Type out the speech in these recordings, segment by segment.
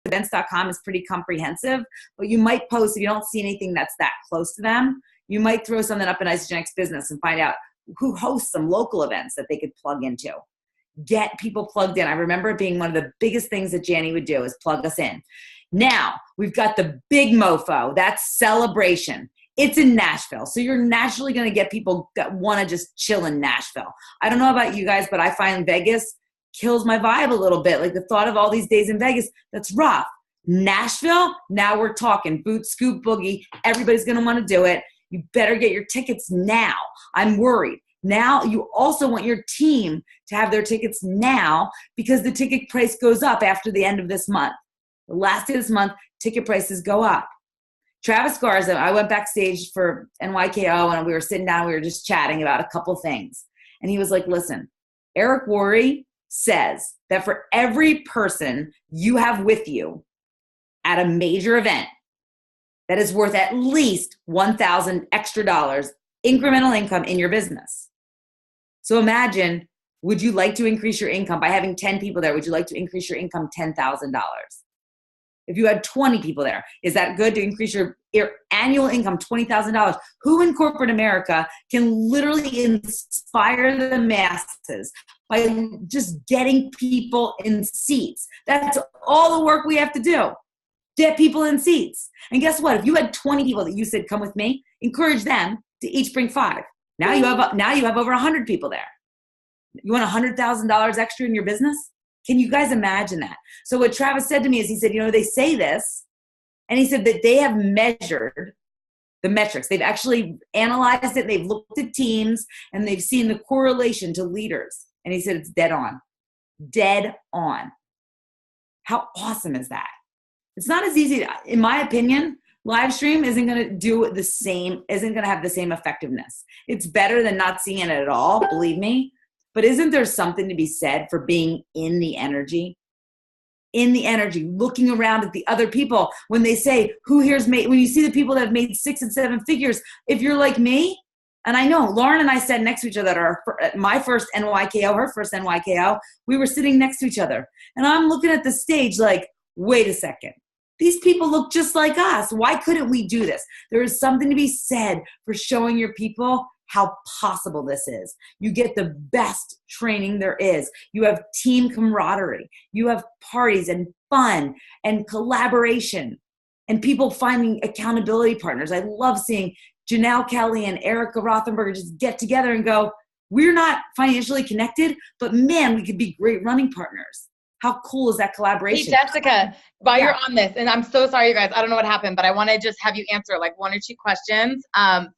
events.com is pretty comprehensive, but you might post, if you don't see anything that's that close to them, you might throw something up in Isagenix Business and find out who hosts some local events that they could plug into. Get people plugged in. I remember it being one of the biggest things that Janny would do is plug us in. Now, we've got the big mofo. That's Celebration. It's in Nashville. So you're naturally going to get people that want to just chill in Nashville. I don't know about you guys, but I find Vegas kills my vibe a little bit. Like the thought of all these days in Vegas, that's rough. Nashville, now we're talking boot, scoop, boogie. Everybody's going to want to do it. You better get your tickets now. I'm worried. Now you also want your team to have their tickets now because the ticket price goes up after the end of this month. The last day of this month, ticket prices go up. Travis Garza, I went backstage for NYKO and we were sitting down, we were just chatting about a couple things. And he was like, listen, Eric Worre says that for every person you have with you at a major event that is worth at least $1,000 extra incremental income in your business. So imagine, would you like to increase your income by having 10 people there? Would you like to increase your income $10,000? If you had 20 people there, is that good to increase your annual income $20,000? Who in corporate America can literally inspire the masses by just getting people in seats? That's all the work we have to do. Get people in seats. And guess what? If you had 20 people that you said, come with me, encourage them to each bring 5. Now you have over 100 people there. You want $100,000 extra in your business? Can you guys imagine that? So what Travis said to me is he said, they say this, and he said that they have measured the metrics. They've actually analyzed it. They've looked at teams and they've seen the correlation to leaders. And he said, it's dead on. Dead on. How awesome is that? It's not as easy, in my opinion. Live stream isn't going to do the same, isn't going to have the same effectiveness. It's better than not seeing it at all, believe me. But isn't there something to be said for being in the energy? In the energy, looking around at the other people. When they say, who here's made, when you see the people that have made 6 and 7 figures, if you're like me, and I know Lauren and I sat next to each other at my first NYKO, her first NYKO, we were sitting next to each other. And I'm looking at the stage like, wait a second. These people look just like us. Why couldn't we do this? There is something to be said for showing your people how possible this is. You get the best training there is. You have team camaraderie. You have parties and fun and collaboration and people finding accountability partners. I love seeing Janelle Kelly and Erica Rothenberger just get together and go, we're not financially connected, but man, we could be great running partners. How cool is that collaboration? Hey, Jessica, while you're on this, and I'm so sorry, you guys, I don't know what happened, but I want to just have you answer like 1 or 2 questions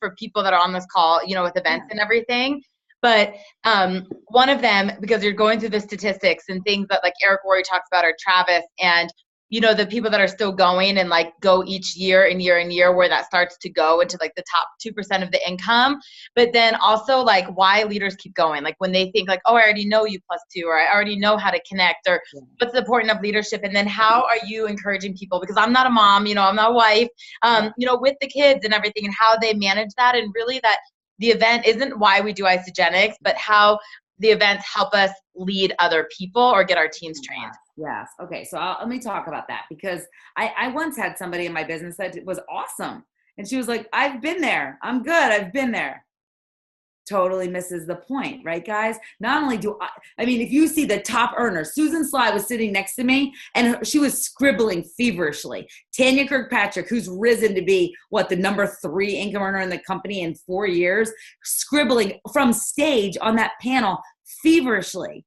for people that are on this call, with events and everything. But one of them, because you're going through the statistics and things that like Eric Worre talks about, or Travis, and the people that are still going and like go each year and year and year, where that starts to go into like the top 2% of the income. But then also like why leaders keep going, like when they think like, oh, I already know U+2, or I already know how to connect, or what's the importance of leadership. And then how are you encouraging people? Because I'm not a mom, I'm not a wife, with the kids and everything, and how they manage that. And really that the event isn't why we do Isagenix, but how the events help us lead other people or get our teams trained. Yes. Okay. So let me talk about that, because I once had somebody in my business that was awesome. And she was like, I've been there. I'm good. I've been there. Totally misses the point, right, guys? Not only do I mean, if you see the top earner, Susan Sly was sitting next to me and she was scribbling feverishly. Tanya Kirkpatrick, who's risen to be the number 3 income earner in the company in 4 years, scribbling from stage on that panel feverishly.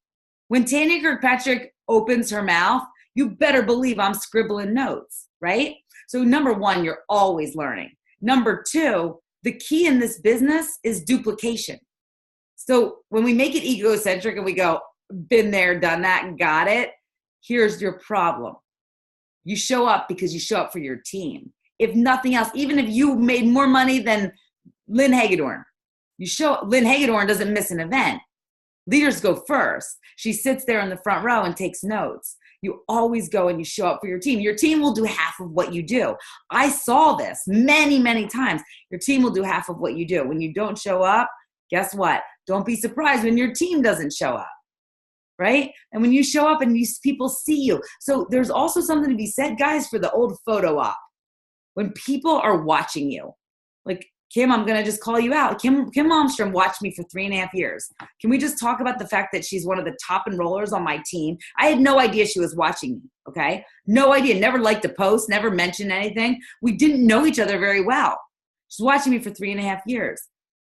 When Tanya Kirkpatrick opens her mouth, you better believe I'm scribbling notes, right? So number 1, you're always learning. Number 2, the key in this business is duplication. So when we make it egocentric and we go, been there, done that, and got it, here's your problem. You show up because you show up for your team. If nothing else, even if you made more money than Lynn Hagedorn, Lynn Hagedorn doesn't miss an event. Leaders go first. She sits there in the front row and takes notes. You always go and you show up for your team. Your team will do half of what you do. I saw this many, many times. Your team will do half of what you do. When you don't show up, guess what? Don't be surprised when your team doesn't show up. right? And when you show up and these people see you. So there's also something to be said, guys, for the old photo op. When people are watching you, like, Kim, I'm going to just call you out. Kim Malmstrom watched me for 3.5 years. Can we just talk about the fact that she's one of the top enrollers on my team? I had no idea she was watching me, okay? No idea. Never liked a post, never mentioned anything. We didn't know each other very well. She's watching me for 3.5 years.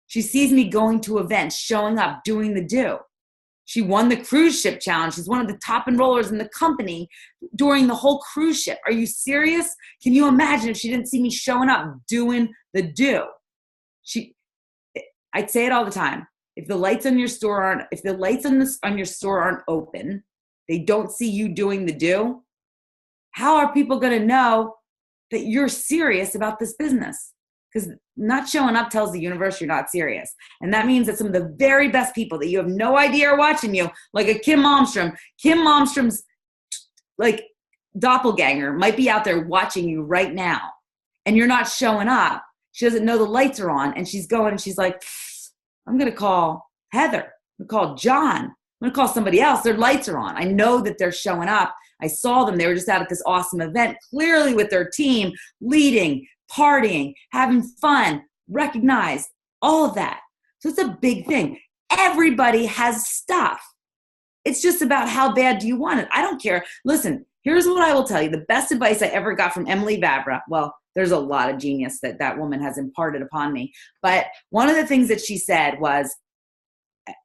She sees me going to events, showing up, doing the do. She won the cruise ship challenge. She's one of the top enrollers in the company during the whole cruise ship. Are you serious? Can you imagine if she didn't see me showing up, doing the do? I'd say it all the time. If the lights on your store aren't open, they don't see you doing the do. How are people going to know that you're serious about this business? Because not showing up tells the universe you're not serious. And that means that some of the very best people that you have no idea are watching you, like a Kim Malmstrom's like doppelganger might be out there watching you right now. And you're not showing up. She doesn't know the lights are on. And she's going and she's like, I'm going to call Heather. I'm going to call John. I'm going to call somebody else. Their lights are on. I know that they're showing up. I saw them. They were just out at this awesome event, clearly with their team, leading, partying, having fun, recognized, all of that. So it's a big thing. Everybody has stuff. It's just about how bad do you want it. I don't care. Listen, here's what I will tell you. The best advice I ever got from Emily Vavra, well, there's a lot of genius that woman has imparted upon me. But one of the things that she said was,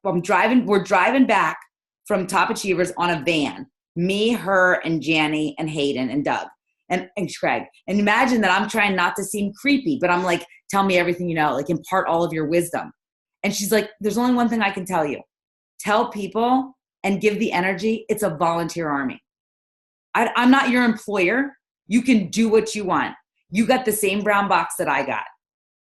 we're driving back from Top Achievers on a van. Me, her, and Janny, and Hayden, and Doug. And Craig. And imagine that I'm trying not to seem creepy, but I'm like, tell me everything you know, like impart all of your wisdom. And she's like, there's only one thing I can tell you. Tell people and give the energy. It's a volunteer army. I'm not your employer. You can do what you want. You got the same brown box that I got.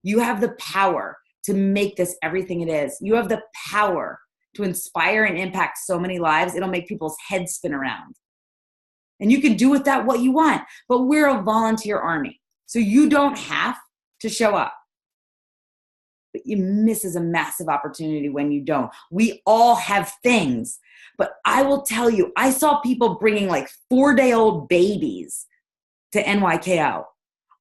You have the power to make this everything it is. You have the power to inspire and impact so many lives. It'll make people's heads spin around. And you can do with that what you want. But we're a volunteer army. So you don't have to show up. But you misses a massive opportunity when you don't. We all have things. But I will tell you, I saw people bringing like 4-day-old babies to NYKO.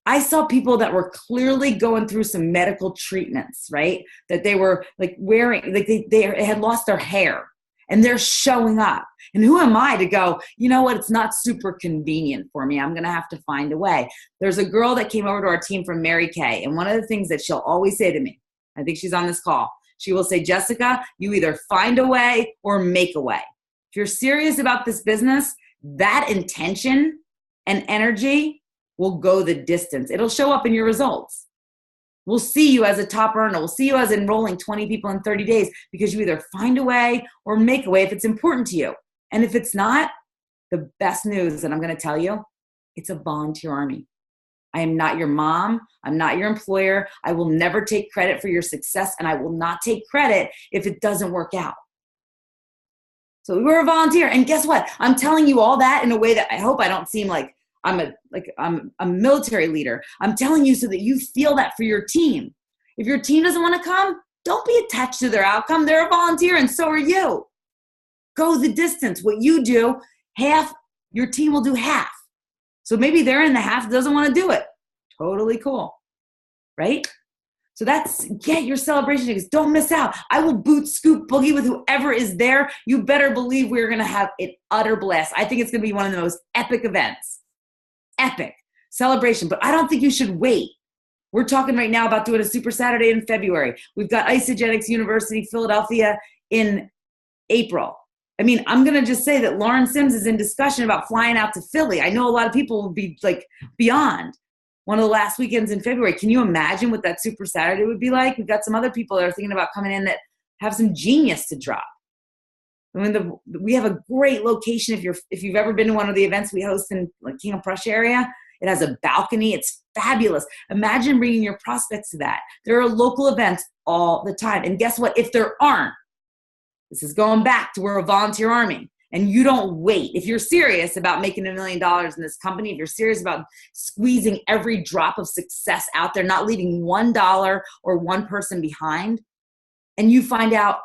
I saw people that were clearly going through some medical treatments, right? That they were like wearing, like they had lost their hair. And they're showing up. And who am I to go, you know what, it's not super convenient for me. I'm going to have to find a way. There's a girl that came over to our team from Mary Kay. And one of the things that she'll always say to me, I think she's on this call, she will say, Jessica, you either find a way or make a way. If you're serious about this business, that intention and energy will go the distance. It'll show up in your results. We'll see you as a top earner. We'll see you as enrolling 20 people in 30 days because you either find a way or make a way if it's important to you. And if it's not, the best news that I'm going to tell you, it's a volunteer army. I am not your mom. I'm not your employer. I will never take credit for your success, and I will not take credit if it doesn't work out. So we're a volunteer. And guess what? I'm telling you all that in a way that I hope I don't seem like I'm a military leader. I'm telling you so that you feel that for your team. If your team doesn't want to come, don't be attached to their outcome. They're a volunteer and so are you. Go the distance. What you do, half, your team will do half. So maybe they're in the half, doesn't want to do it. Totally cool, right? So that's, get your celebration tickets. Don't miss out. I will boot, scoop, boogie with whoever is there. You better believe we're going to have an utter blast. I think it's going to be one of the most epic events. Epic celebration, but I don't think you should wait. We're talking right now about doing a Super Saturday in February. We've got Isogenics University, Philadelphia in April. I mean, I'm going to just say that Lauren Sims is in discussion about flying out to Philly. I know a lot of people will be like beyond one of the last weekends in February. Can you imagine what that Super Saturday would be like? We've got some other people that are thinking about coming in that have some genius to drop. I mean, we have a great location. If you've ever been to one of the events we host in like King of Prussia area, it has a balcony. It's fabulous. Imagine bringing your prospects to that. There are local events all the time. And guess what? If there aren't, this is going back to we're a volunteer army. And you don't wait. If you're serious about making $1 million in this company, if you're serious about squeezing every drop of success out there, not leaving $1 or one person behind, and you find out,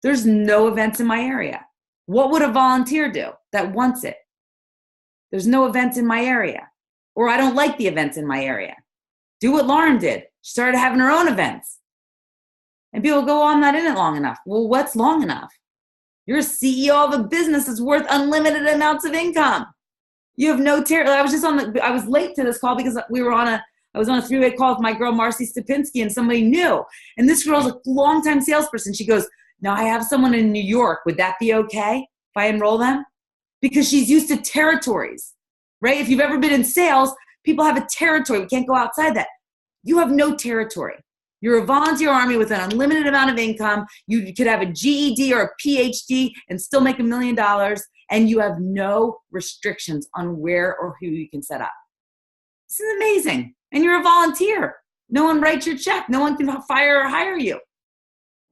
there's no events in my area. What would a volunteer do that wants it? There's no events in my area, or I don't like the events in my area. Do what Lauren did. She started having her own events. And people go, oh, I'm not in it long enough. Well, what's long enough? You're a CEO of a business that's worth unlimited amounts of income. You have no I was late to this call because I was on a 3-way call with my girl, Marcy Stupinski, and somebody new. And this girl's a longtime salesperson. She goes, now I have someone in New York. Would that be okay if I enroll them? Because she's used to territories, right? If you've ever been in sales, people have a territory. We can't go outside that. You have no territory. You're a volunteer army with an unlimited amount of income. You could have a GED or a PhD and still make $1 million, and you have no restrictions on where or who you can set up. This is amazing. And you're a volunteer. No one writes your check. No one can fire or hire you.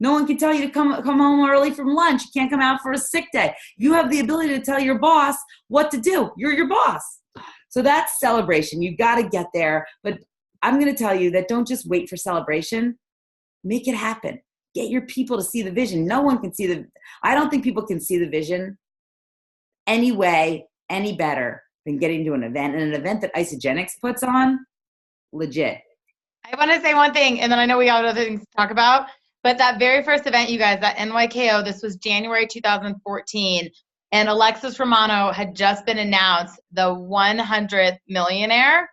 No one can tell you to come home early from lunch. You can't come out for a sick day. You have the ability to tell your boss what to do. You're your boss. So that's celebration. You've got to get there. But I'm going to tell you that don't just wait for celebration. Make it happen. Get your people to see the vision. No one can see I don't think people can see the vision any way, any better than getting to an event. And an event that Isagenix puts on, legit. I want to say one thing, and then I know we got other things to talk about, but that very first event, you guys, that NYKO, this was January 2014, and Alexis Romano had just been announced the 100th millionaire.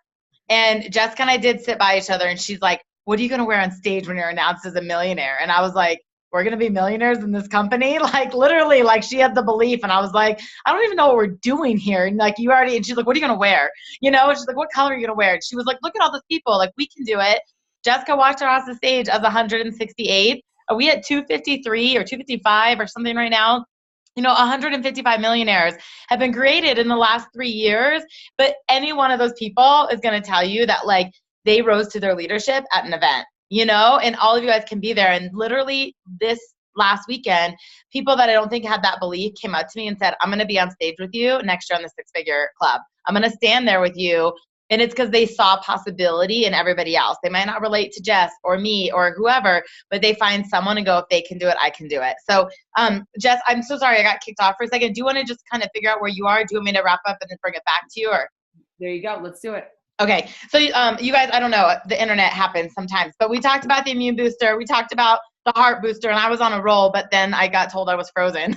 And Jessica and I did sit by each other, and she's like, what are you going to wear on stage when you're announced as a millionaire? And I was like, we're going to be millionaires in this company? Like, literally, like, she had the belief. And I was like, I don't even know what we're doing here. And like, and she's like, what are you going to wear? You know, she's like, what color are you going to wear? And she was like, look at all those people. Like, we can do it. Jessica walked across the stage as 168. Are we at 253 or 255 or something right now? You know, 155 millionaires have been created in the last 3 years, but any one of those people is going to tell you that, like, they rose to their leadership at an event, you know, and all of you guys can be there. And literally this last weekend, people that I don't think had that belief came up to me and said, I'm going to be on stage with you next year on the Six Figure Club. I'm going to stand there with you. And it's because they saw possibility in everybody else. They might not relate to Jess or me or whoever, but they find someone and go, if they can do it, I can do it. So, Jess, I'm so sorry I got kicked off for a second. Do you want to just kind of figure out where you are? Do you want me to wrap up and then bring it back to you? Or there you go. Let's do it. Okay. So, you guys, I don't know. The internet happens sometimes. But we talked about the immune booster. We talked about the heart booster. And I was on a roll, but then I got told I was frozen.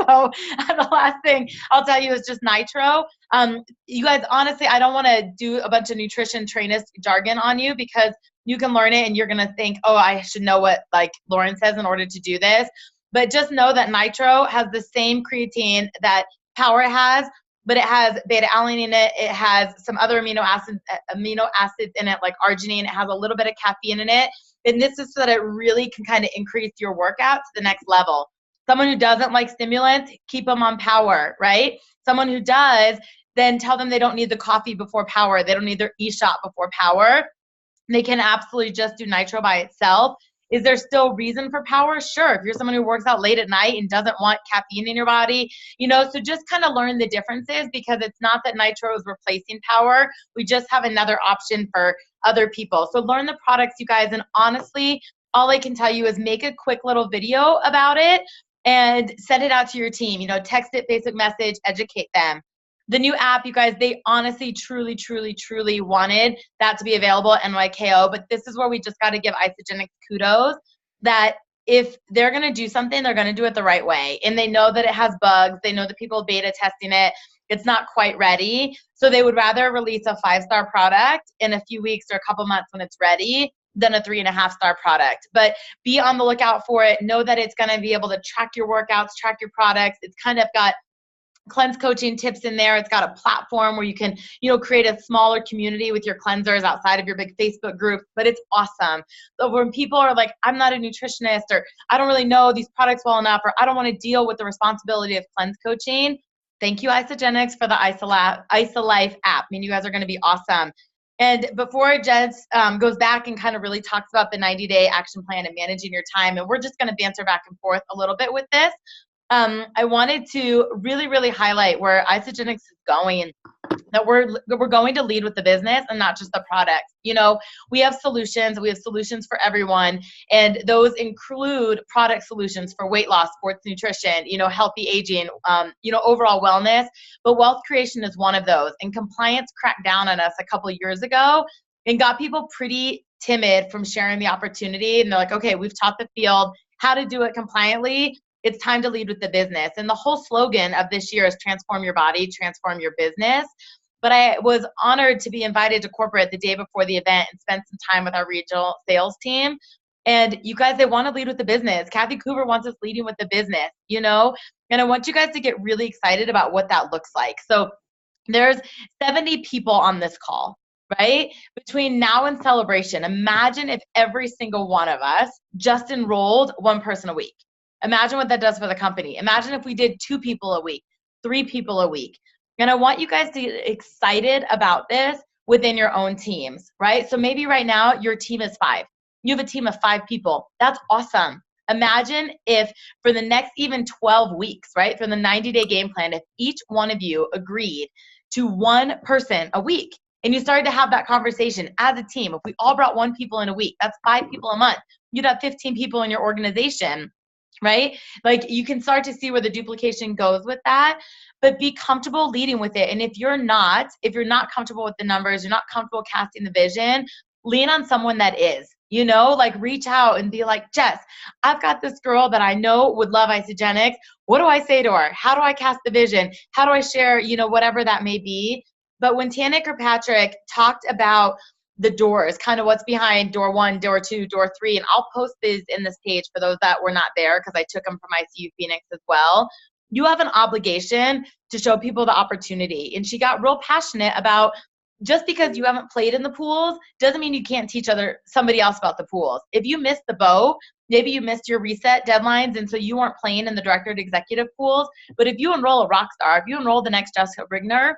So the last thing I'll tell you is just nitro. You guys, honestly, I don't want to do a bunch of nutrition trainist jargon on you because you can learn it and you're going to think, oh, I should know what like Lauren says in order to do this. But just know that nitro has the same creatine that Power has, but it has beta alanine in it. It has some other amino acids in it, like arginine. It has a little bit of caffeine in it. And this is so that it really can kind of increase your workout to the next level. Someone who doesn't like stimulants, keep them on Power, right? Someone who does, then tell them they don't need the coffee before Power. They don't need their e-shot before Power. They can absolutely just do nitro by itself. Is there still reason for Power? Sure. If you're someone who works out late at night and doesn't want caffeine in your body, you know, so just kind of learn the differences because it's not that nitro is replacing Power. We just have another option for other people. So learn the products, you guys. And honestly, all I can tell you is make a quick little video about it and send it out to your team. You know, text it, Facebook message, educate them. The new app, you guys, they honestly, truly, truly, truly wanted that to be available at NYKO. But this is where we just got to give Isagenix kudos that if they're going to do something, they're going to do it the right way. And they know that it has bugs. They know that people beta testing it. It's not quite ready. So they would rather release a 5-star product in a few weeks or a couple months when it's ready than a 3.5-star product. But be on the lookout for it. Know that it's going to be able to track your workouts, track your products. It's kind of got cleanse coaching tips in there. It's got a platform where you can, you know, create a smaller community with your cleansers outside of your big Facebook group, but it's awesome. So when people are like, I'm not a nutritionist, or I don't really know these products well enough, or I don't want to deal with the responsibility of cleanse coaching, thank you, Isagenix, for the IsaLife app. I mean, you guys are going to be awesome. And before Jess goes back and kind of really talks about the 90-day action plan and managing your time, and we're just going to banter back and forth a little bit with this, I wanted to really, really highlight where Isagenix is going, that we're going to lead with the business and not just the product. We have solutions for everyone, and those include product solutions for weight loss, sports nutrition, healthy aging, overall wellness, but wealth creation is one of those. And compliance cracked down on us a couple of years ago and got people pretty timid from sharing the opportunity. And they're like, okay, we've taught the field how to do it compliantly. It's time to lead with the business. And the whole slogan of this year is transform your body, transform your business. But I was honored to be invited to corporate the day before the event and spend some time with our regional sales team. And you guys, they want to lead with the business. Kathy Cooper wants us leading with the business, and I want you guys to get really excited about what that looks like. So there's 70 people on this call, right? Between now and celebration, imagine if every single one of us just enrolled one person a week. Imagine what that does for the company. Imagine if we did 2 people a week, 3 people a week. And I want you guys to get excited about this within your own teams, right? So maybe right now your team is 5. You have a team of 5 people. That's awesome. Imagine if for the next even 12 weeks, right, for the 90-day game plan, if each one of you agreed to 1 person a week and you started to have that conversation as a team. If we all brought 1 people in a week, that's 5 people a month. You'd have 15 people in your organization, right? Like, you can start to see where the duplication goes with that, but be comfortable leading with it. And if you're not comfortable with the numbers, you're not comfortable casting the vision, lean on someone that is, like reach out and be like, Jess, I've got this girl that I know would love Isagenix. What do I say to her? How do I cast the vision? How do I share, whatever that may be? But when Tanya Kirkpatrick talked about the doors, kind of what's behind door 1, door 2, door 3, and I'll post these in this page for those that were not there because I took them from ICU Phoenix as well. You have an obligation to show people the opportunity. And she got real passionate about, just because you haven't played in the pools doesn't mean you can't teach somebody else about the pools. If you missed the boat, maybe you missed your reset deadlines, and so you weren't playing in the director to executive pools. But if you enroll a rock star, if you enroll the next Jessica Brigner,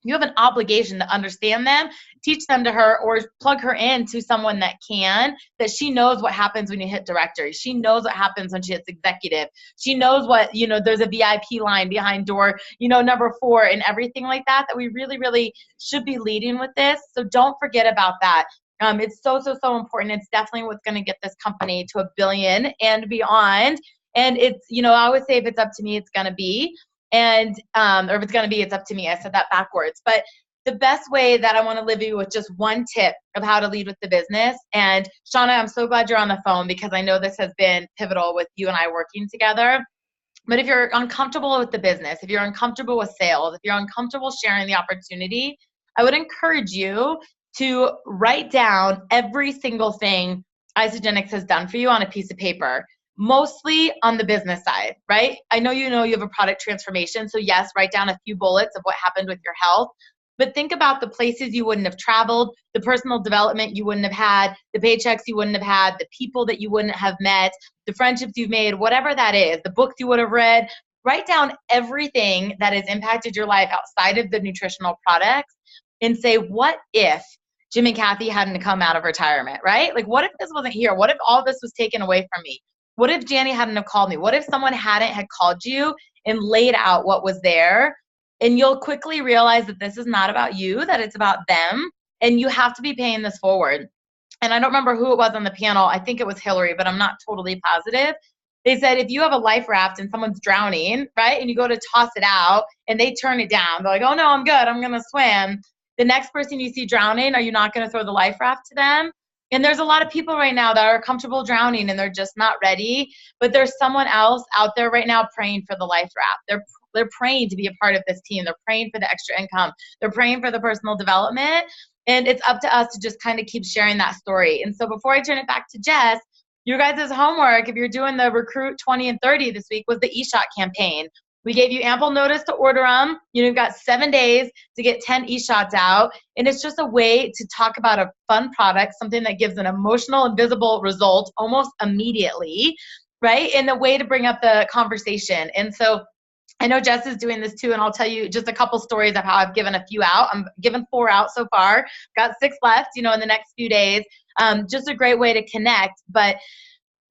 you have an obligation to understand them, teach them to her, or plug her into someone that she knows what happens when you hit director. She knows what happens when she hits executive. She knows what, there's a VIP line behind door, number 4 and everything like that we really, really should be leading with this. So don't forget about that. It's so, so, so important. It's definitely what's going to get this company to $1 billion and beyond. And it's, I always say if it's up to me, it's going to be. And, or if it's going to be, it's up to me. I said that backwards. But the best way that I want to leave you with just one tip of how to lead with the business. And Shauna, I'm so glad you're on the phone because I know this has been pivotal with you and I working together. But if you're uncomfortable with the business, if you're uncomfortable with sales, if you're uncomfortable sharing the opportunity, I would encourage you to write down every single thing Isagenix has done for you on a piece of paper. Mostly on the business side, right? I know you have a product transformation. So yes, write down a few bullets of what happened with your health. But think about the places you wouldn't have traveled, the personal development you wouldn't have had, the paychecks you wouldn't have had, the people that you wouldn't have met, the friendships you've made, whatever that is, the books you would have read. Write down everything that has impacted your life outside of the nutritional products and say, what if Jim and Kathy hadn't come out of retirement, right? Like, what if this wasn't here? What if all this was taken away from me? What if Janny hadn't have called me? What if someone had called you and laid out what was there? And you'll quickly realize that this is not about you, that it's about them. And you have to be paying this forward. And I don't remember who it was on the panel. I think it was Hillary, but I'm not totally positive. They said, if you have a life raft and someone's drowning, right, and you go to toss it out and they turn it down, they're like, oh no, I'm good, I'm going to swim. The next person you see drowning, are you not going to throw the life raft to them? And there's a lot of people right now that are comfortable drowning and they're just not ready. But there's someone else out there right now praying for the life raft. They're praying to be a part of this team. They're praying for the extra income. They're praying for the personal development. And it's up to us to just kind of keep sharing that story. And so before I turn it back to Jess, your guys' homework, if you're doing the Recruit 20 and 30 this week, was the eShot campaign. We gave you ample notice to order them. You've got 7 days to get 10 eShots out. And it's just a way to talk about a fun product, something that gives an emotional and visible result almost immediately, right? And a way to bring up the conversation. And so I know Jess is doing this too, and I'll tell you just a couple stories of how I've given a few out. I'm given 4 out so far. Got 6 left, in the next few days. Just a great way to connect. But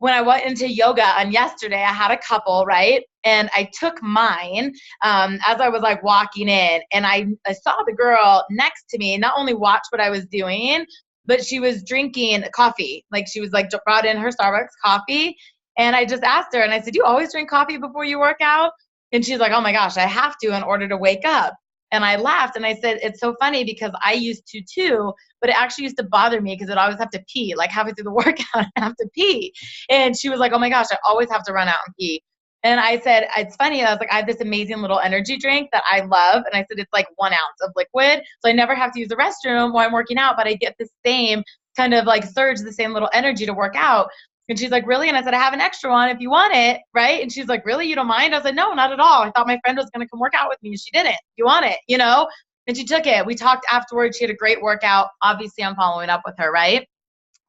when I went into yoga on yesterday, I had a couple, right? And I took mine as I was like walking in, and I saw the girl next to me not only watch what I was doing, but she was drinking coffee. Like she was like brought in her Starbucks coffee. And I just asked her and I said, "You always drink coffee before you work out?" And she's like, "Oh my gosh, I have to in order to wake up." And I laughed and I said, "It's so funny because I used to too, but it actually used to bother me because I'd always have to pee, like halfway through the workout, I have to pee." And she was like, "Oh my gosh, I always have to run out and pee." And I said, "It's funny." I was like, "I have this amazing little energy drink that I love." And I said, "It's like 1 ounce of liquid. So I never have to use the restroom while I'm working out, but I get the same kind of like surge, the same little energy to work out." And she's like, "Really?" And I said, "I have an extra one if you want it." Right. And she's like, "Really? You don't mind?" I said, "No, not at all. I thought my friend was going to come work out with me and she didn't. You want it, you know?" And she took it. We talked afterwards. She had a great workout. Obviously, I'm following up with her. Right.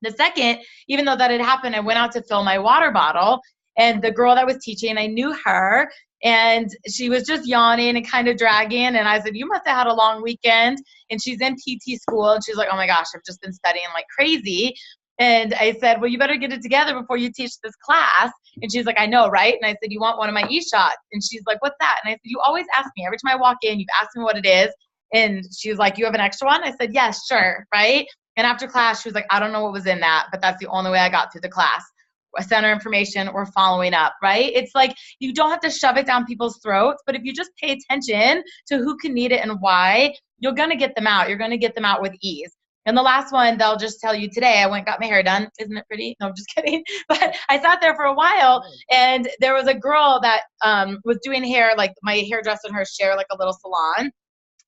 The second, even though that had happened, I went out to fill my water bottle, and the girl that was teaching, I knew her, and she was just yawning and kind of dragging. And I said, "You must have had a long weekend." And she's in PT school, and she's like, "Oh my gosh, I've just been studying like crazy." And I said, "Well, you better get it together before you teach this class." And she's like, "I know, right?" And I said, "You want one of my e-shots?" And she's like, "What's that?" And I said, "You always ask me. Every time I walk in, you've asked me what it is." And she was like, "You have an extra one?" I said, "Yes, sure." Right. And after class, she was like, "I don't know what was in that, but that's the only way I got through the class." I sent her information. We're following up, right? It's like you don't have to shove it down people's throats, but if you just pay attention to who can need it and why, you're going to get them out. You're going to get them out with ease. And the last one, they'll just tell you today, I went and got my hair done. Isn't it pretty? No, I'm just kidding. But I sat there for a while, and there was a girl that was doing hair, like my hairdresser and her share like a little salon.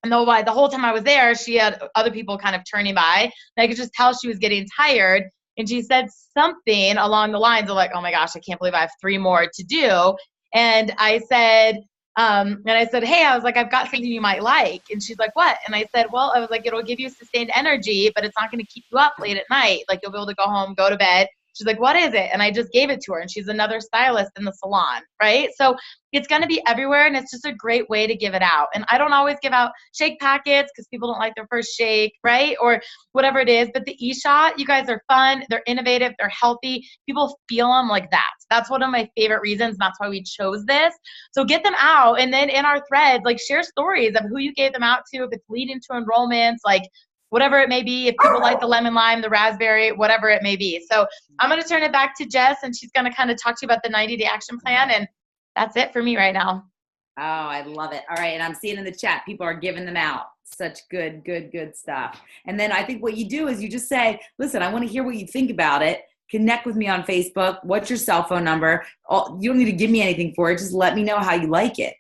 And the whole time I was there, she had other people kind of turning by. And I could just tell she was getting tired. And she said something along the lines of like, "Oh my gosh, I can't believe I have 3 more to do." And I said, "Hey," I was like, "I've got something you might like." And she's like, "What?" And I said, "Well," I was like, "it'll give you sustained energy, but it's not going to keep you up late at night. Like you'll be able to go home, go to bed." She's like, "What is it?" And I just gave it to her. And she's another stylist in the salon, right? So it's going to be everywhere, and it's just a great way to give it out. And I don't always give out shake packets because people don't like their first shake, right? Or whatever it is. But the e-shot, you guys are fun. They're innovative. They're healthy. People feel them like that. That's one of my favorite reasons. That's why we chose this. So get them out. And then in our threads, like share stories of who you gave them out to, if it's leading to enrollments, like whatever it may be, if people like the lemon lime, the raspberry, whatever it may be. So I'm going to turn it back to Jess, and she's going to kind of talk to you about the 90-day action plan. And that's it for me right now. Oh, I love it. All right. And I'm seeing in the chat, people are giving them out. Such good stuff. And then I think what you do is you just say, "Listen, I want to hear what you think about it. Connect with me on Facebook. What's your cell phone number?" You don't need to give me anything for it. Just let me know how you like it.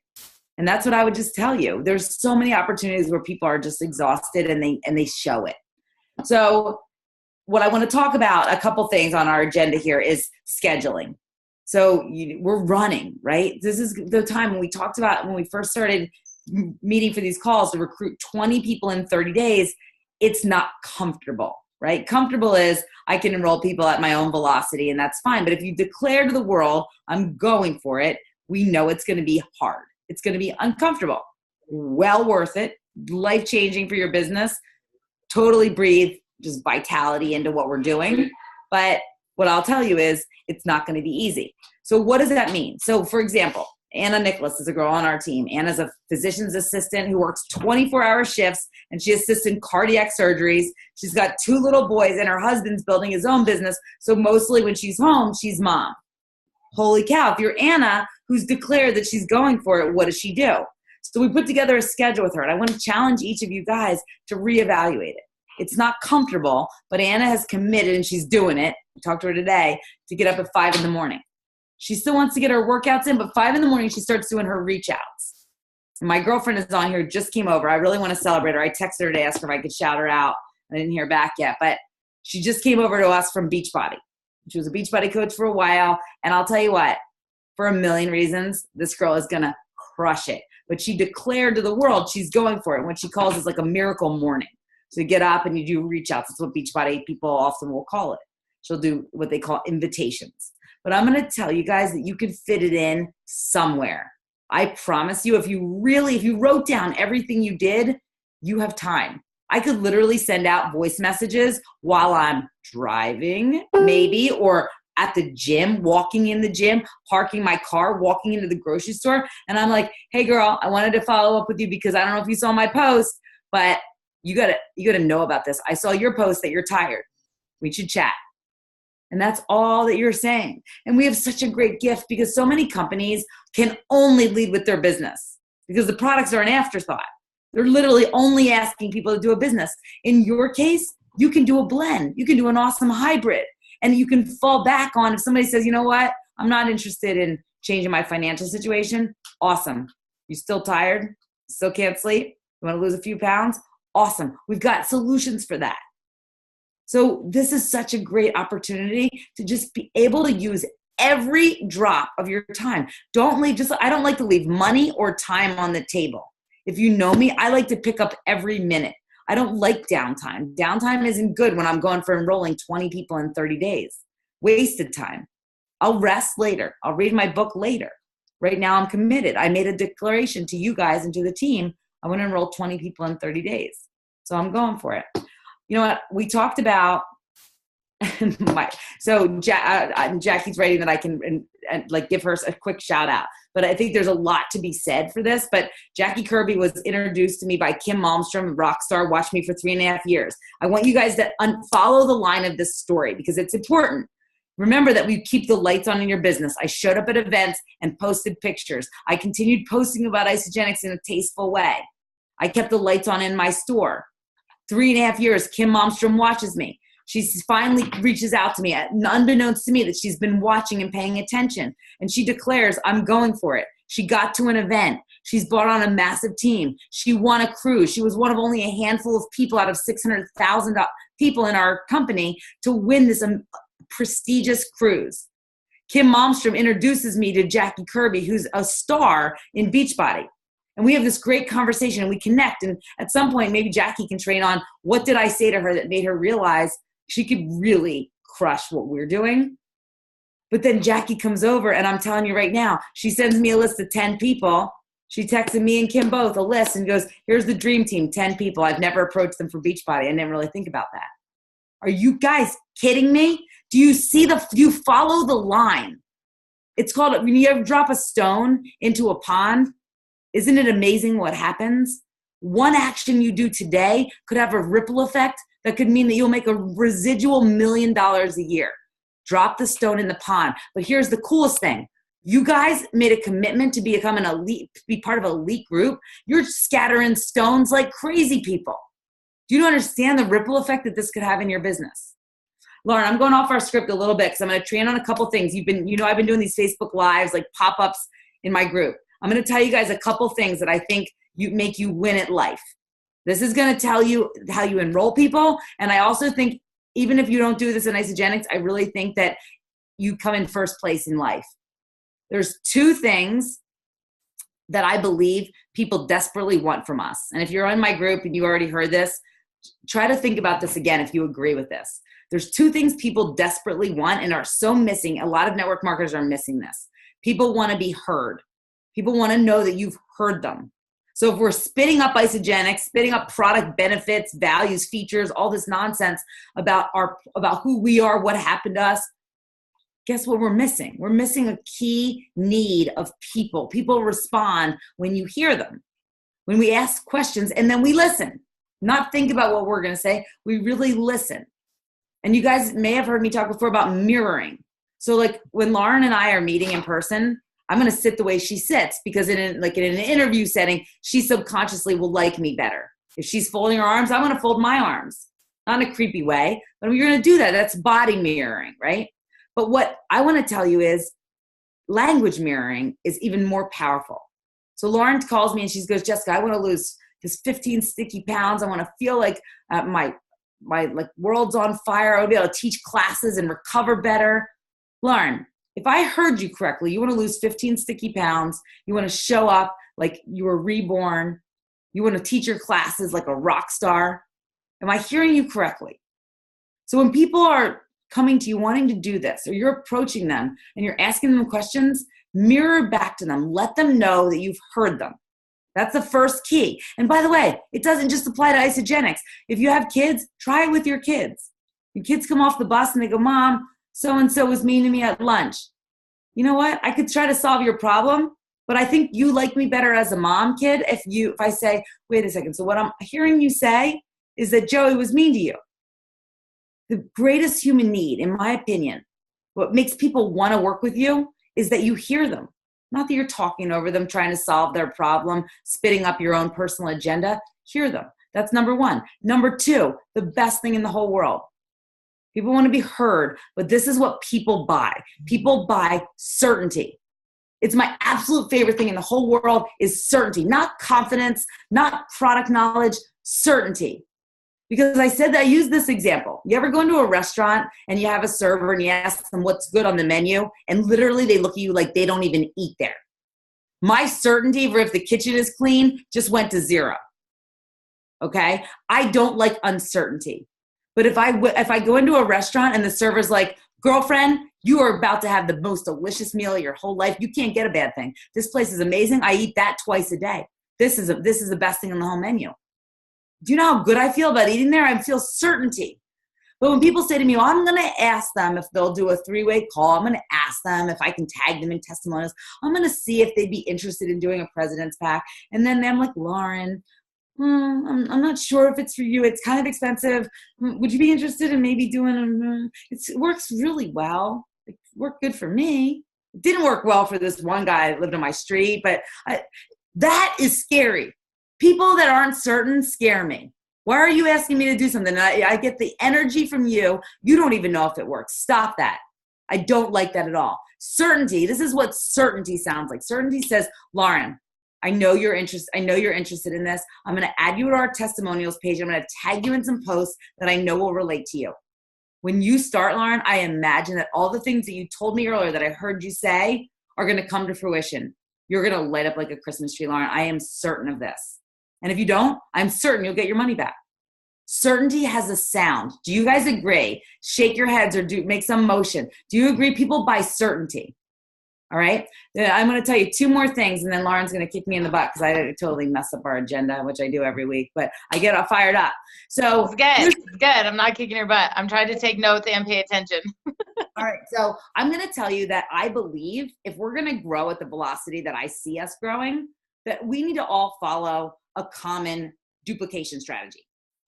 And that's what I would just tell you. There's so many opportunities where people are just exhausted and they show it. So what I want to talk about, a couple things on our agenda here, is scheduling. So we're running, right? This is the time when we talked about when we first started meeting for these calls to recruit 20 people in 30 days. It's not comfortable, right? Comfortable is I can enroll people at my own velocity, and that's fine. But if you declare to the world, "I'm going for it," we know it's going to be hard. It's going to be uncomfortable. Well worth it. Life-changing for your business. Totally breathe just vitality into what we're doing. But what I'll tell you is it's not going to be easy. So what does that mean? So for example, Anna Nicholas is a girl on our team. Anna's a physician's assistant who works 24-hour shifts, and she assists in cardiac surgeries. She's got 2 little boys, and her husband's building his own business. So mostly when she's home, she's mom. Holy cow. If you're Anna, who's declared that she's going for it, what does she do? So we put together a schedule with her, and I want to challenge each of you guys to reevaluate it. It's not comfortable, but Anna has committed, and she's doing it. We talked to her today, to get up at 5 in the morning. She still wants to get her workouts in, but 5 in the morning, she starts doing her reach outs. And my girlfriend is on here, just came over. I really want to celebrate her. I texted her to ask her if I could shout her out. I didn't hear back yet, but she just came over to us from Beachbody. She was a Beachbody coach for a while. And I'll tell you what, for a million reasons, this girl is going to crush it. But she declared to the world she's going for it. What she calls is like a miracle morning. So you get up and you do reach outs. That's what Beachbody people often will call it. She'll do what they call invitations. But I'm going to tell you guys that you could fit it in somewhere. I promise you, if you wrote down everything you did, you have time. I could literally send out voice messages while I'm driving, maybe, or at the gym, walking in the gym, parking my car, walking into the grocery store. And I'm like, hey girl, I wanted to follow up with you because I don't know if you saw my post, but you gotta know about this. I saw your post that you're tired. We should chat. And that's all that you're saying. And we have such a great gift because so many companies can only lead with their business because the products are an afterthought. They're literally only asking people to do a business. In your case, you can do a blend. You can do an awesome hybrid. And you can fall back on if somebody says, you know what, I'm not interested in changing my financial situation. Awesome. You still tired? Still can't sleep? You want to lose a few pounds? Awesome. We've got solutions for that. So this is such a great opportunity to just be able to use every drop of your time. I don't like to leave money or time on the table. If you know me, I like to pick up every minute. I don't like downtime. Downtime isn't good when I'm going for enrolling 20 people in 30 days. Wasted time. I'll rest later. I'll read my book later. Right now I'm committed. I made a declaration to you guys and to the team. I want to enroll 20 people in 30 days. So I'm going for it. You know what? We talked about Jackie's writing that I can like give her a quick shout out. But I think there's a lot to be said for this. But Jackie Kirby was introduced to me by Kim Malmstrom, rock star, watched me for 3.5 years. I want you guys to follow the line of this story because it's important. Remember that we keep the lights on in your business. I showed up at events and posted pictures. I continued posting about Isagenix in a tasteful way. I kept the lights on in my store. 3.5 years, Kim Malmstrom watches me. She finally reaches out to me, unbeknownst to me, that she's been watching and paying attention. And she declares, I'm going for it. She got to an event. She's brought on a massive team. She won a cruise. She was one of only a handful of people out of 600,000 people in our company to win this prestigious cruise. Kim Malmstrom introduces me to Jackie Kirby, who's a star in Beachbody. And we have this great conversation and we connect. And at some point, maybe Jackie can train on what did I say to her that made her realize she could really crush what we're doing. But then Jackie comes over and I'm telling you right now, she sends me a list of 10 people. She texted me and Kim both a list and goes, here's the dream team, 10 people. I've never approached them for Beachbody. I didn't really think about that. Are you guys kidding me? Do you follow the line? It's called, when you ever drop a stone into a pond, isn't it amazing what happens? One action you do today could have a ripple effect that could mean that you'll make a residual $1 million a year. Drop the stone in the pond. But here's the coolest thing. You guys made a commitment to become an elite, be part of an elite group. You're scattering stones like crazy people. Do you understand the ripple effect that this could have in your business? Lauren, I'm going off our script a little bit because I'm going to train on a couple things. I've been doing these Facebook Lives, like pop-ups in my group. I'm going to tell you guys a couple things that I think make you win at life. This is going to tell you how you enroll people. And I also think even if you don't do this in Isagenix, I really think that you come in first place in life. There's 2 things that I believe people desperately want from us. And if you're in my group and you already heard this, try to think about this again if you agree with this. There's 2 things people desperately want and are so missing. A lot of network marketers are missing this. People want to be heard. People want to know that you've heard them. So if we're spitting up Isagenix, spitting up product benefits, values, features, all this nonsense about who we are, what happened to us, guess what we're missing? We're missing a key need of people. People respond when you hear them, when we ask questions, and then we listen. Not think about what we're going to say. We really listen. And you guys may have heard me talk before about mirroring. So like when Lauren and I are meeting in person, I'm going to sit the way she sits because in an interview setting, she subconsciously will like me better. If she's folding her arms, I'm going to fold my arms. Not in a creepy way, but if you're going to do that, that's body mirroring, right? But what I want to tell you is language mirroring is even more powerful. So Lauren calls me and she goes, Jessica, I want to lose this 15 sticky pounds. I want to feel like my like world's on fire. I want to be able to teach classes and recover better. Lauren, if I heard you correctly, you want to lose 15 sticky pounds. You want to show up like you were reborn. You want to teach your classes like a rock star. Am I hearing you correctly? So when people are coming to you wanting to do this, or you're approaching them and you're asking them questions, mirror back to them. Let them know that you've heard them. That's the first key. And by the way, it doesn't just apply to Isagenix. If you have kids, try it with your kids. Your kids come off the bus and they go, Mom, so-and-so was mean to me at lunch. You know what? I could try to solve your problem, but I think you like me better as a mom, kid, if I say, wait a second, so what I'm hearing you say is that Joey was mean to you. The greatest human need, in my opinion, what makes people want to work with you is that you hear them. Not that you're talking over them, trying to solve their problem, spitting up your own personal agenda. Hear them. That's number one. Number two, the best thing in the whole world. People want to be heard, but this is what people buy. People buy certainty. It's my absolute favorite thing in the whole world is certainty, not confidence, not product knowledge, certainty. Because I said that I use this example. You ever go into a restaurant and you have a server and you ask them what's good on the menu and literally they look at you like they don't even eat there. My certainty for if the kitchen is clean just went to zero. Okay? I don't like uncertainty. But if I go into a restaurant and the server's like, girlfriend, you are about to have the most delicious meal of your whole life. You can't get a bad thing. This place is amazing. I eat that twice a day. This is the best thing on the whole menu. Do you know how good I feel about eating there? I feel certainty. But when people say to me, well, I'm going to ask them if they'll do a 3-way call. I'm going to ask them if I can tag them in testimonials. I'm going to see if they'd be interested in doing a president's pack. And then I'm like, Lauren, I'm not sure if it's for you. It's kind of expensive. Would you be interested in maybe doing it works really well. It worked good for me. It didn't work well for this one guy that lived on my street, but that is scary. People that aren't certain scare me. Why are you asking me to do something? I get the energy from you. You don't even know if it works. Stop that. I don't like that at all. Certainty. This is what certainty sounds like. Certainty says, Lauren, I know you're interested in this. I'm going to add you to our testimonials page. I'm going to tag you in some posts that I know will relate to you. When you start, Lauren, I imagine that all the things that you told me earlier that I heard you say are going to come to fruition. You're going to light up like a Christmas tree, Lauren. I am certain of this. And if you don't, I'm certain you'll get your money back. Certainty has a sound. Do you guys agree? Shake your heads or make some motion. Do you agree people buy certainty? All right. I'm going to tell you 2 more things, and then Lauren's going to kick me in the butt because I totally mess up our agenda, which I do every week, but I get all fired up. So it's good. It's good. I'm not kicking your butt. I'm trying to take notes and pay attention. All right. So I'm going to tell you that I believe if we're going to grow at the velocity that I see us growing, that we need to all follow a common duplication strategy.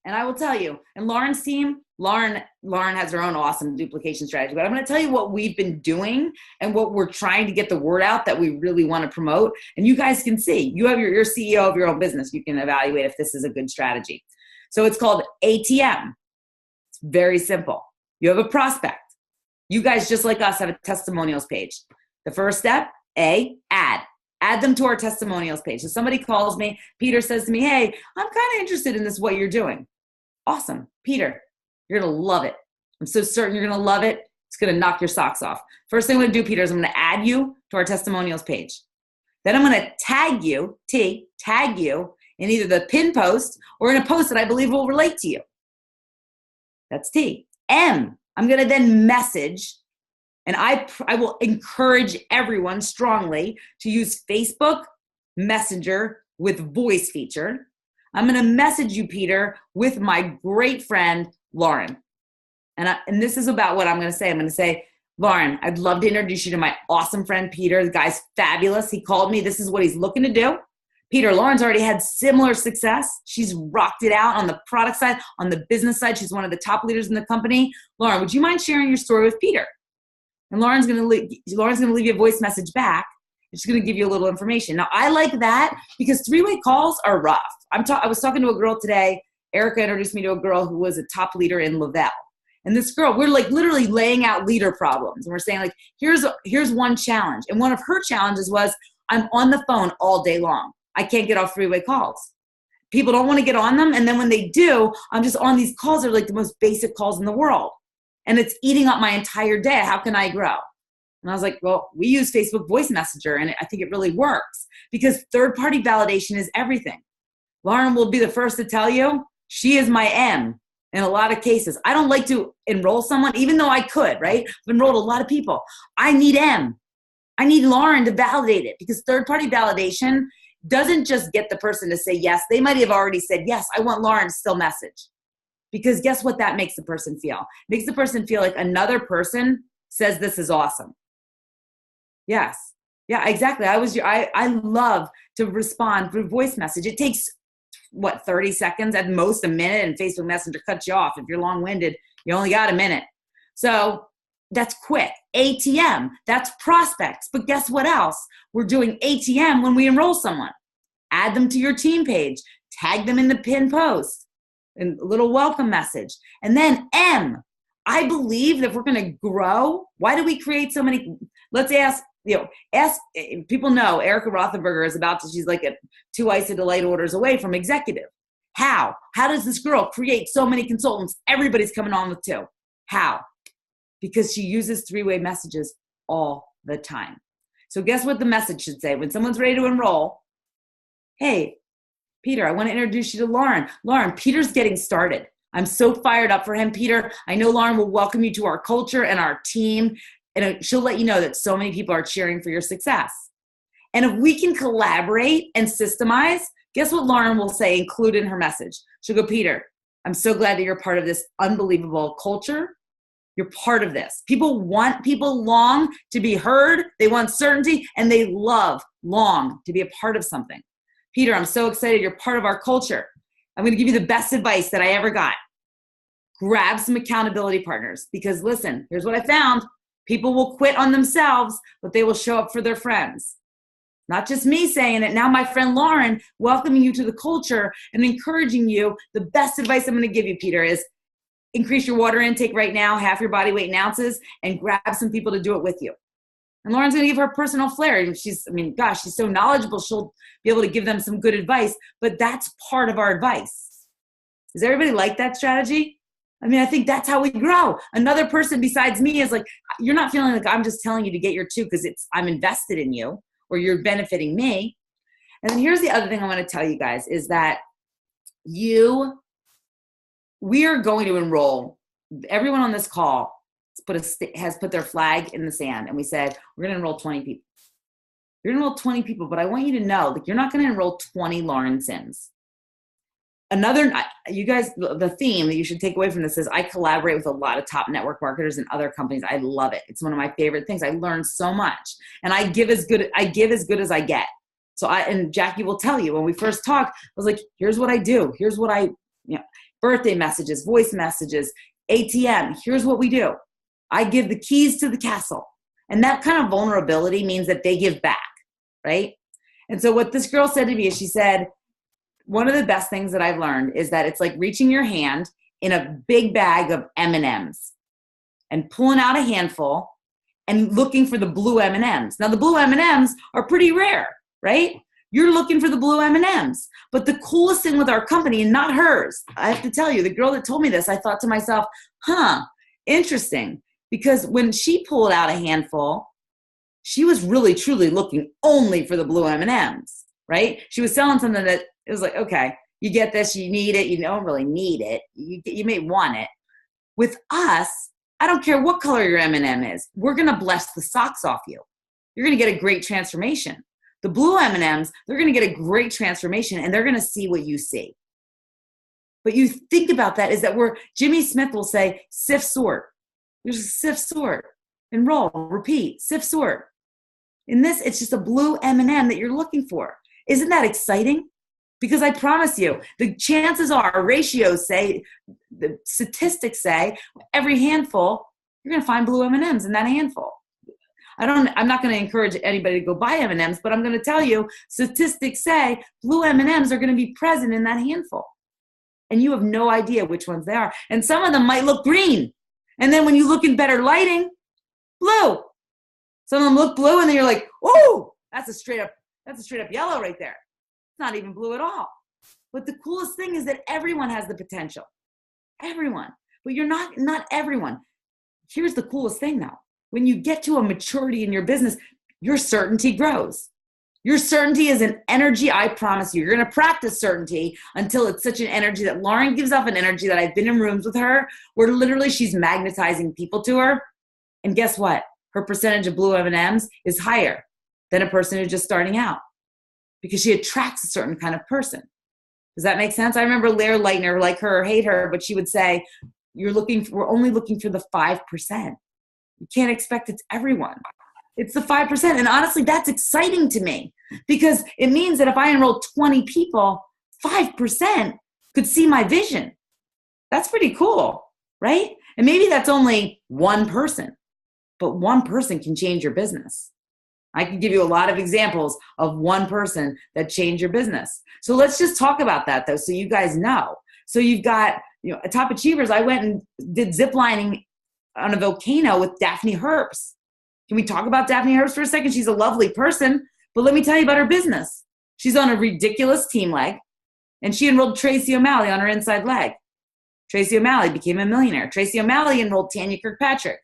And I will tell you, and Lauren's team, Lauren has her own awesome duplication strategy, but I'm going to tell you what we've been doing and what we're trying to get the word out that we really want to promote. And you guys can see, you have your CEO of your own business. You can evaluate if this is a good strategy. So it's called ATM. It's very simple. You have a prospect. You guys, just like us, have a testimonials page. The first step, add them to our testimonials page. So somebody calls me, Peter says to me, hey, I'm kind of interested in this, what you're doing. Awesome. Peter, you're going to love it. I'm so certain you're going to love it. It's going to knock your socks off. First thing I'm going to do, Peter, is I'm going to add you to our testimonials page. Then I'm going to tag you in either the pin post or in a post that I believe will relate to you. That's T. M, I'm going to then message, and I will encourage everyone strongly to use Facebook Messenger with voice feature. I'm going to message you, Peter, with my great friend, Lauren. And this is about what I'm going to say. I'm going to say, Lauren, I'd love to introduce you to my awesome friend, Peter. The guy's fabulous. He called me. This is what he's looking to do. Peter, Lauren's already had similar success. She's rocked it out on the product side, on the business side. She's one of the top leaders in the company. Lauren, would you mind sharing your story with Peter? And Lauren's going to leave you a voice message back. It's going to give you a little information. Now, I like that because 3-way calls are rough. I was talking to a girl today. Erica introduced me to a girl who was a top leader in Lavelle. And this girl, we're like literally laying out leader problems. And we're saying like, here's one challenge. And one of her challenges was, I'm on the phone all day long. I can't get off 3-way calls. People don't want to get on them. And then when they do, I'm just on these calls. They're like the most basic calls in the world. And it's eating up my entire day. How can I grow? And I was like, well, we use Facebook Voice Messenger, and I think it really works because third-party validation is everything. Lauren will be the first to tell you, she is my M in a lot of cases. I don't like to enroll someone, even though I could, right? I've enrolled a lot of people. I need M. I need Lauren to validate it because third-party validation doesn't just get the person to say yes. They might have already said, yes, I want Lauren to still message. Because guess what that makes the person feel? It makes the person feel like another person says this is awesome. Yes. Yeah, exactly. I love to respond through voice message. It takes 30 seconds, at most a minute, and Facebook Messenger cuts you off. If you're long-winded, you only got a minute. So that's quick. ATM, that's prospects. But guess what else? We're doing ATM when we enroll someone. Add them to your team page, tag them in the pin post, and a little welcome message. And then M, I believe that if we're going to grow, why do we create so many? Let's ask people know Erica Rothenberger is she's like 2 Ice of Delight orders away from executive. How does this girl create so many consultants? Everybody's coming on with 2. How? Because she uses 3-way messages all the time. So guess what the message should say? When someone's ready to enroll, hey, Peter, I want to introduce you to Lauren. Lauren, Peter's getting started. I'm so fired up for him, Peter. I know Lauren will welcome you to our culture and our team. And she'll let you know that so many people are cheering for your success. And if we can collaborate and systemize, guess what Lauren will say, include in her message? She'll go, Peter, I'm so glad that you're part of this unbelievable culture. You're part of this. People long to be heard. They want certainty, and they long to be a part of something. Peter, I'm so excited you're part of our culture. I'm going to give you the best advice that I ever got. Grab some accountability partners, because listen, here's what I found. People will quit on themselves, but they will show up for their friends. Not just me saying it. Now my friend Lauren welcoming you to the culture and encouraging you. The best advice I'm going to give you, Peter, is increase your water intake right now, half your body weight in ounces, and grab some people to do it with you. And Lauren's going to give her personal flair. She's so knowledgeable. She'll be able to give them some good advice, but that's part of our advice. Does everybody like that strategy? I think that's how we grow. Another person besides me is like, you're not feeling like I'm just telling you to get your 2 because I'm invested in you or you're benefiting me. And then here's the other thing I want to tell you guys is that we are going to enroll. Everyone on this call has put their flag in the sand, and we said, we're going to enroll 20 people. You're going to enroll 20 people, but I want you to know that you're not going to enroll 20 Lauren Sims. You guys, the theme that you should take away from this is I collaborate with a lot of top network marketers and other companies. I love it. It's one of my favorite things. I learned so much, and I give as good as I get. So and Jackie will tell you when we first talked, I was like, here's what I do. Here's what birthday messages, voice messages, ATM. Here's what we do. I give the keys to the castle. And that kind of vulnerability means that they give back, right? And so what this girl said to me is she said, one of the best things that I've learned is that it's like reaching your hand in a big bag of M&Ms and pulling out a handful and looking for the blue M&Ms. Now the blue M&Ms are pretty rare, right? You're looking for the blue M&Ms. But the coolest thing with our company, and not hers, I have to tell you, the girl that told me this, I thought to myself, interesting. Because when she pulled out a handful, she was really, truly looking only for the blue M&Ms, right? She was selling something that it was like, okay, you get this, you need it, you don't really need it, you may want it. With us, I don't care what color your M&M is, we're going to bless the socks off you. You're going to get a great transformation. The blue M&Ms, they're going to get a great transformation, and they're going to see what you see. But you think about that is that Jimmy Smith will say, sift, sort. There's a sift, sort, enroll, repeat, sift, sort. In this, it's just a blue M&M that you're looking for. Isn't that exciting? Because I promise you, the chances are, ratios say, the statistics say, every handful, you're going to find blue M&Ms in that handful. I'm not going to encourage anybody to go buy M&Ms, but I'm going to tell you, statistics say blue M&Ms are going to be present in that handful. And you have no idea which ones they are. And some of them might look green. And then when you look in better lighting, blue. Some of them look blue, and then you're like, oh, that's a straight up yellow right there. It's not even blue at all. But the coolest thing is that everyone has the potential. Everyone. But you're not everyone. Here's the coolest thing though. When you get to a maturity in your business, your certainty grows. Your certainty is an energy, I promise you. You're going to practice certainty until it's such an energy that Lauren gives off an energy that I've been in rooms with her where literally she's magnetizing people to her. And guess what? Her percentage of blue M&Ms is higher than a person who's just starting out because she attracts a certain kind of person. Does that make sense? I remember Lair Lightner, like her or hate her, but she would say, we're only looking for the 5%. You can't expect it's everyone. It's the 5%. And honestly, that's exciting to me because it means that if I enroll 20 people, 5% could see my vision. That's pretty cool, right? And maybe that's only one person, but one person can change your business. I can give you a lot of examples of one person that changed your business. So let's just talk about that though, so you guys know. So you've got, top achievers. I went and did zip lining on a volcano with Daphne Herbst. Can we talk about Daphne Herbst for a second? She's a lovely person, but let me tell you about her business. She's on a ridiculous team leg, and she enrolled Tracy O'Malley on her inside leg. Tracy O'Malley became a millionaire. Tracy O'Malley enrolled Tanya Kirkpatrick.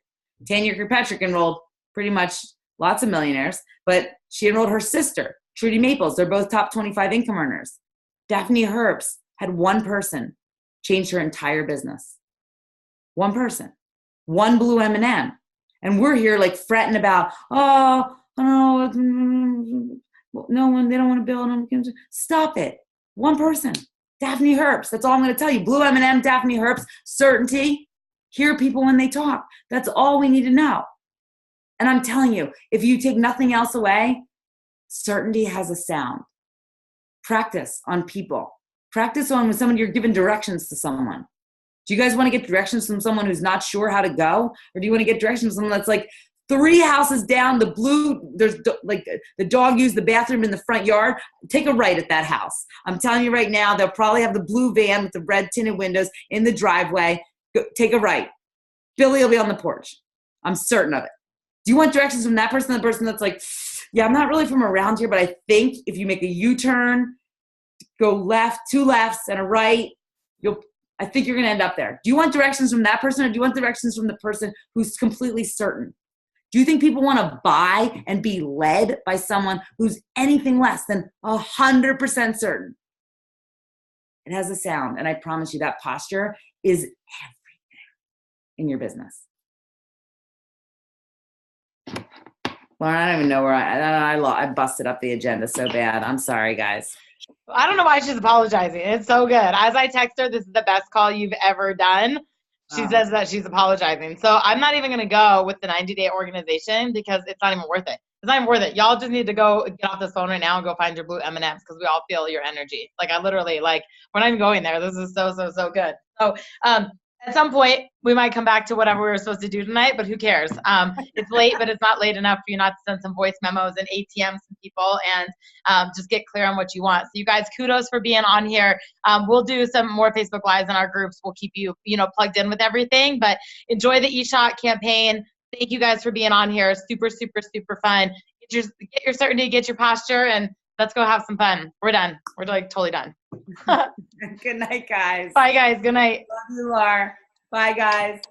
Tanya Kirkpatrick enrolled pretty much lots of millionaires, but she enrolled her sister, Trudy Maples. They're both top 25 income earners. Daphne Herbst had one person change her entire business. One person. One blue M&M. And we're here like fretting about, oh, no one, they don't want to build them. Stop it. One person. Daphne Herbst. That's all I'm going to tell you. Blue M&M, Daphne Herbst, certainty. Hear people when they talk. That's all we need to know. And I'm telling you, if you take nothing else away, certainty has a sound. Practice on people. Practice on when someone you're giving directions to someone. Do you guys want to get directions from someone who's not sure how to go? Or do you want to get directions from someone that's like 3 houses down, there's like the dog used the bathroom in the front yard? Take a right at that house. I'm telling you right now, they'll probably have the blue van with the red tinted windows in the driveway. Take a right. Billy will be on the porch. I'm certain of it. Do you want directions from that person? The person that's like, yeah, I'm not really from around here, but I think if you make a U-turn, go left, 2 lefts and a right, I think you're going to end up there. Do you want directions from that person, or do you want directions from the person who's completely certain? Do you think people want to buy and be led by someone who's anything less than 100% certain? It has a sound, and I promise you that posture is everything in your business. Lauren, I don't even know where I busted up the agenda so bad. I'm sorry, guys. I don't know why she's apologizing. It's so good. As I text her, this is the best call you've ever done. She says that she's apologizing. So I'm not even going to go with the 90-day organization because it's not even worth it. It's not even worth it. Y'all just need to go get off this phone right now and go find your blue M&Ms because we all feel your energy. Like I literally, we're not even going there. This is so good. So at some point, we might come back to whatever we were supposed to do tonight, but who cares? It's late, but it's not late enough for you not to send some voice memos and ATMs to people and just get clear on what you want. So you guys, kudos for being on here. We'll do some more Facebook Lives in our groups. We'll keep you, plugged in with everything, but enjoy the eShot campaign. Thank you guys for being on here. Super, super, super fun. Get your certainty, get your posture, and let's go have some fun. We're done. We're totally done. Good night, guys. Bye, guys. Good night. Love you, Laura. Bye, guys.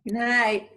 Good night.